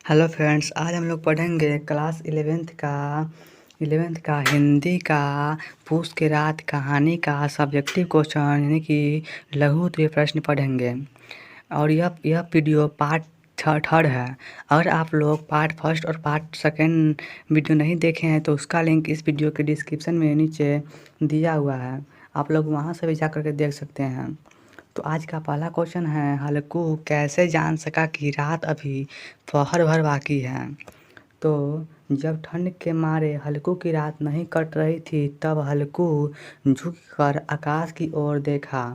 Hello friends, आज हम लोग पढ़ेंगे क्लास 11th का हिंदी का पूस के रात कहानी का सब्जेक्टिव क्वेश्चन यानी कि लघु उत्तरीय प्रश्न पढ़ेंगे। और यह वीडियो पार्ट थर्ड है। अगर आप लोग पार्ट फर्स्ट और पार्ट सेकंड वीडियो नहीं देखे हैं तो उसका लिंक इस वीडियो के डिस्क्रिप्शन में नीचे दिया हुआ है, आप लोग वहां से भी जा कर के देख सकते हैं। तो आज का पहला क्वेश्चन है, हल्कू कैसे जान सका कि रात अभी पहर भर बाकी है। तो जब ठंड के मारे हल्कू की रात नहीं कट रही थी तब हल्कू झुककर आकाश की ओर देखा।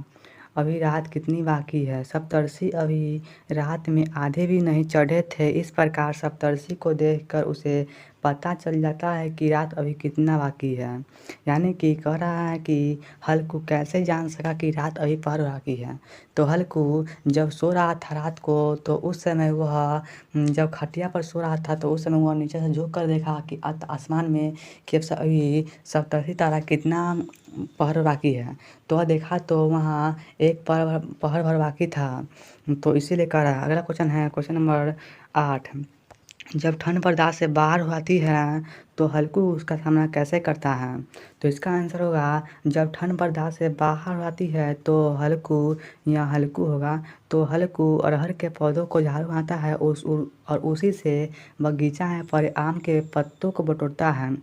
अभी रात कितनी बाकी है। सप्तर्षि अभी रात में आधे भी नहीं चढ़े थे। इस प्रकार सप्तर्षि को देखकर उसे पता चल जाता है कि रात अभी कितना बाकी है। यानी कि कह रहा है कि हल्कू कैसे जान सका कि रात अभी पहर बाकी है। तो हल्कू जब सो रहा था रात को तो उस समय वह जब खटिया पर सो रहा था तो उस समय वह नीचे से झुक कर देखा कि आसमान में कि अभी सप्तर्षि तारा कितना पहर बाकी है। तो वह देखा तो वहाँ एक पहर भर बाकी था। तो इसीलिए कह रहा है। अगला क्वेश्चन है क्वेश्चन नंबर 8। जब ठंड बर्दाश्त से बाहर हो आती है तो हल्कू उसका सामना कैसे करता है। तो इसका आंसर होगा, जब ठंड बर्दाश्त से बाहर हो आती है तो हल्कू या हल्कू होगा। तो हल्कू अरहर के पौधों को झाड़ू बनाता है और उसी से बगीचा है पर आम के पत्तों को बटोरता है।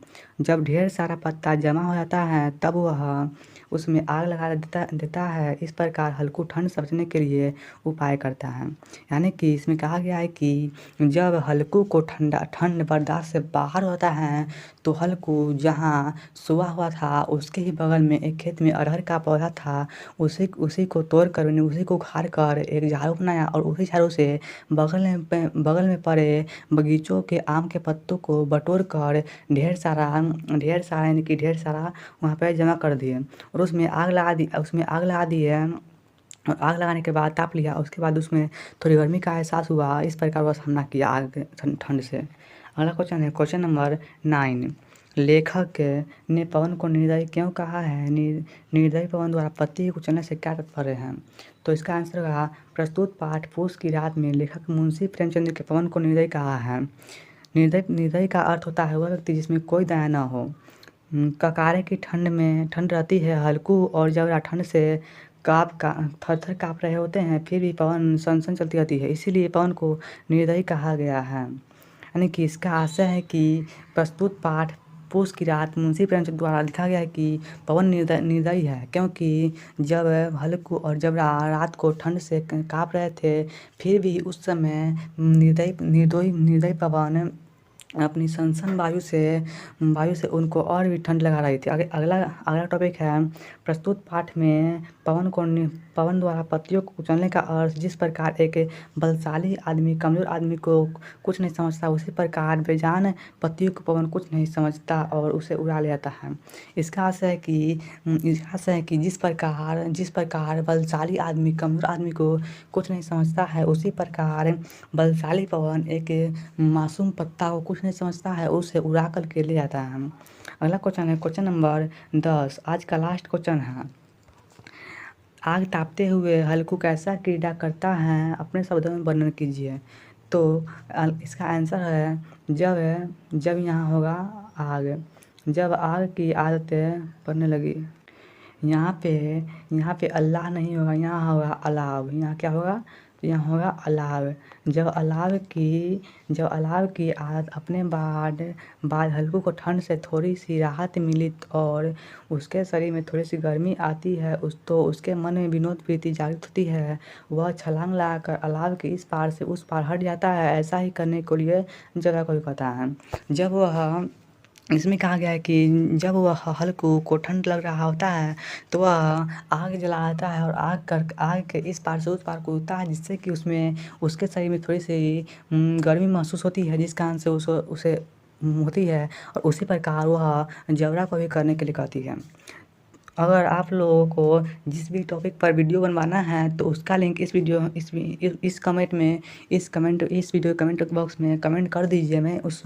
जब ढेर सारा पत्ता जमा हो जाता है तब वह उसमें आग लगा देता है। इस प्रकार हल्कू ठंड से बचने के लिए उपाय करता है। यानी कि इसमें कहा गया है कि जब हल्कू को ठंड बर्दाश्त से बाहर होता है तो हल्कू जहाँ सोया हुआ था उसके ही बगल में एक खेत में अरहर का पौधा था। उसी को तोड़ कर उसी को उखाड़ कर एक झाड़ू बनाया और उसी झाड़ू से बगल में पड़े बगीचों के आम के पत्तों को बटोर कर ढेर सारा यानी कि ढेर सारा वहाँ पे जमा कर दिए और उसमें आग लगा दी है। और आग लगाने के बाद ताप लिया, उसके बाद उसमें थोड़ी गर्मी का एहसास हुआ। इस प्रकार वह सामना किया आग ठंड से। अगला क्वेश्चन है क्वेश्चन नंबर 9। लेखक ने पवन को निर्दयी क्यों कहा है। निर्दयी पवन द्वारा पति को चलने से क्या तात्पर्य है। तो इसका आंसर होगा, प्रस्तुत पाठ पूस की रात में लेखक मुंशी प्रेमचंद के पवन को निर्दयी कहा है। निर्दयी का अर्थ होता है वह व्यक्ति जिसमें कोई दया न हो। ककारे की ठंड रहती है हल्कू और जबरा ठंड से थर थर काँप रहे होते हैं, फिर भी पवन सन चलती रहती है, इसीलिए पवन को निर्दयी कहा गया है। यानी कि इसका आशय है कि प्रस्तुत पाठ पूस की रात मुंशी प्रेमचंद द्वारा लिखा गया है कि पवन निर्दयी है क्योंकि जब हल्कू और जबरा रात को ठंड से काँप रहे थे फिर भी उस समय निर्दयी पवन अपनी सनसन वायु से उनको और भी ठंड लगा रही थी। अगला टॉपिक है, प्रस्तुत पाठ में पवन द्वारा पतियों को कुचलने का अर्थ। जिस प्रकार एक बलशाली आदमी कमजोर आदमी को कुछ नहीं समझता, उसी प्रकार बेजान पतियों को पवन कुछ नहीं समझता और उसे उड़ा ले जाता है। इसका आशय है कि जिस प्रकार बलशाली आदमी कमजोर आदमी को कुछ नहीं समझता है, उसी प्रकार बलशाली पवन एक मासूम पत्ता को कुछ नहीं समझता है, उसे उड़ा कर के ले जाता है। अगला क्वेश्चन है क्वेश्चन नंबर 10। आज का लास्ट क्वेश्चन है, आग तापते हुए हल्कू कैसा क्रीड़ा करता है, अपने शब्दों में वर्णन कीजिए। तो इसका आंसर है, जब यहाँ होगा आग, जब आग की आदतें पड़ने लगी। यहाँ पे अल्लाह नहीं होगा, यहाँ होगा अलाव। यहाँ क्या होगा, यहाँ होगा अलाव। जब अलाव की आदत अपने बाद हल्कू को ठंड से थोड़ी सी राहत मिली और उसके शरीर में थोड़ी सी गर्मी आती है तो उसके मन में विनोद प्रीति जागृत होती है। वह छलांग लगाकर अलाव के इस पार से उस पार हट जाता है। ऐसा ही करने के लिए जगह को भी कहता है। इसमें कहा गया है कि जब वह हल्कू को ठंड लग रहा होता है तो वह आग जलाता है और आग के इस पार से उस पार कूदता है, जिससे कि उसके शरीर में थोड़ी सी गर्मी महसूस होती है, जिस कारण से उसे होती है और उसी प्रकार वह जबरा को भी करने के लिए कहती है। अगर आप लोगों को जिस भी टॉपिक पर वीडियो बनवाना है तो उसका लिंक इस वीडियो कमेंट बॉक्स में कमेंट कर दीजिए। मैं उस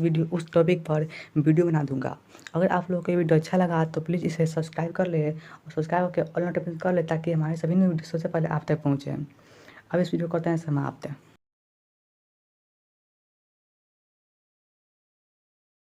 टॉपिक पर वीडियो बना दूंगा। अगर आप लोगों को ये वीडियो अच्छा लगा तो प्लीज़ इसे सब्सक्राइब कर ले और सब्सक्राइब करके ऑल नोटिफिकेशन कर ले ताकि हमारे सभी वीडियो सबसे पहले आप तक पहुँचे। अब इस वीडियो को करते हैं समाप्त।